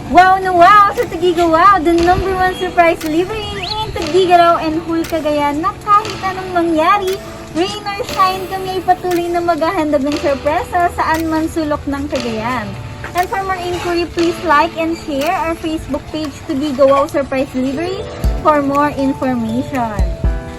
Wow na wow sa Tagiga Wow, the #1 surprise delivery in Tagigaraw and Hul, Cagayan na kahit anong mangyari, rain or shine, kami ay patuloy na maghahandog ng sorpresa saan man sulok ng Cagayan. And for more inquiry, please like and share our Facebook page Tagiga Wow Surprise Delivery for more information.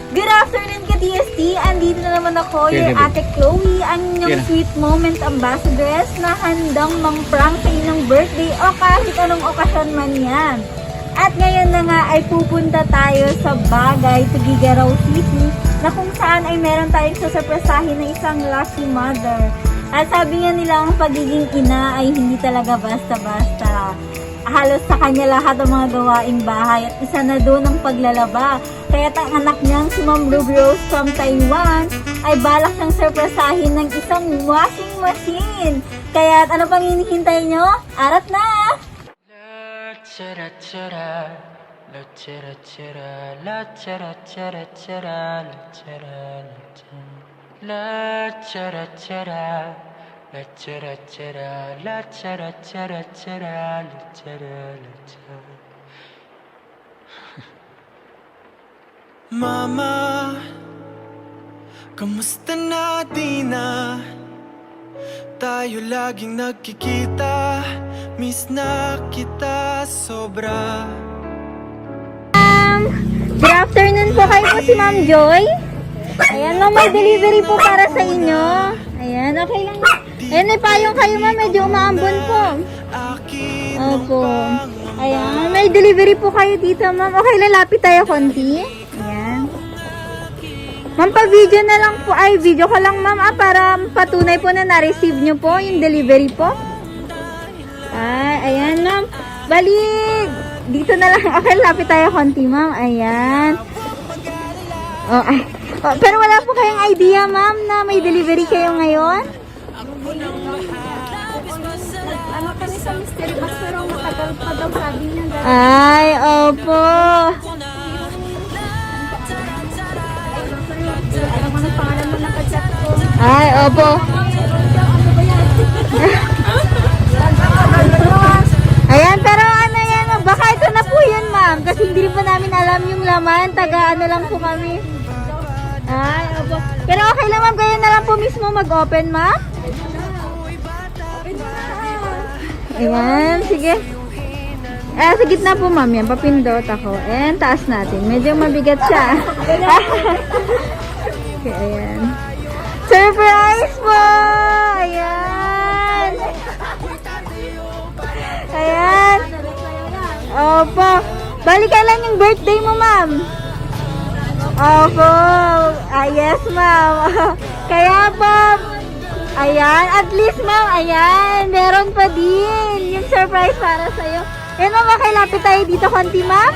Good afternoon ka TST! Andito na naman ako, your Ate Chloe, ang inyong sweet moment ambassadress na handang mang-prank sa inyong birthday o kahit anong okasyon man yan. At ngayon na nga ay pupunta tayo sa Bagay, Tugigaraw City, na kung saan ay meron tayong sasurpresahin na isang lucky mother. At sabi nga nila, ang pagiging ina ay hindi talaga basta-basta. Halos sa kanya lahat ang mga gawaing bahay at isa na doon ang paglalaba. Kaya ang anak niyang si Ma'am Ruby Rose from Taiwan ay balak siyang surpresahin ng isang washing machine. Kaya ano pang hinihintay nyo? Arat na! La chara chara, la chara chara, la chara chara chara, la chara la chara chara. La chara chara, la chara chara chara, la chara la chara. Mama, kamusta na di na? Tayo laging nagkikita, miss na kita sobra. Good afternoon po, kayo po si Ma'am Joy. Ayan, Ma'am, may delivery po para sa inyo. Ayan, okay lang. Ayan, may payong kayo, Ma'am, medyo umaambon po. Opo. Ayan, may delivery po kayo dito, Ma'am. Okay, lalapit tayo konti. Ayan. Ma'am, pa-video na lang po. Ay, video ko lang, Ma'am, para patunay po na na-receive nyo po yung delivery po. Ay, ayan, Ma'am. Balik! Dito na lang. Okay, lapit tayo konti, Ma'am. Ayan. Oh, ay. Oh, pero wala po kayong idea, Ma'am, na may delivery kayo ngayon? Ano kami sa mystery box, pero matagal pa daw sabi niya. Ay, opo. Alam mo na pangalan mo na pag-chat ko. Ay, opo. Ayan, pero ano yan, baka ito na po yun, Ma'am. Kasi hindi rin pa namin alam yung laman. Taga ano lang po kami. Ay, opo. Pero okay lang, Ma'am. Kayo na lang po mismo mag-open, Ma'am. Ayan, sige. Sa gitna po, Ma'am, yan. Papindot ako. And taas natin. Medyo mabigat siya. Okay, ayan. Surprise po! Ayan. Ayan. Opo. Balikan lang yung birthday mo, Ma'am. Opo. Yes, Ma'am. Kaya po, ayan, at least, Ma'am, ayan, meron pa din yung surprise para sa'yo. Ayan, Ma'am, makilapit tayo dito konti, Ma'am.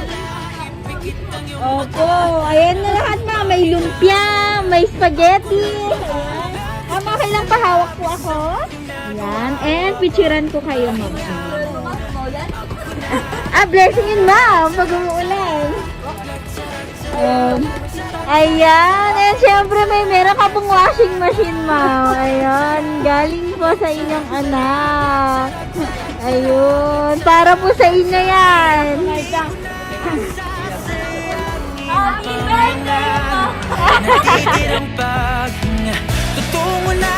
Opo, ayan na lahat, Ma'am. May lumpia, may spaghetti. Ayan. Ma'am, okay lang pahawak po ako. Ayan, and picturean ko kayo, Ma'am. Blessing yun, Ma'am, pag umuulan. Ayan, and syempre may meron ka pong washing machine, Ma'am. Ayan, galing po sa inyong anak. Ayun, para po sa inyo yan. Happy birthday, Ma'am! Tutungo na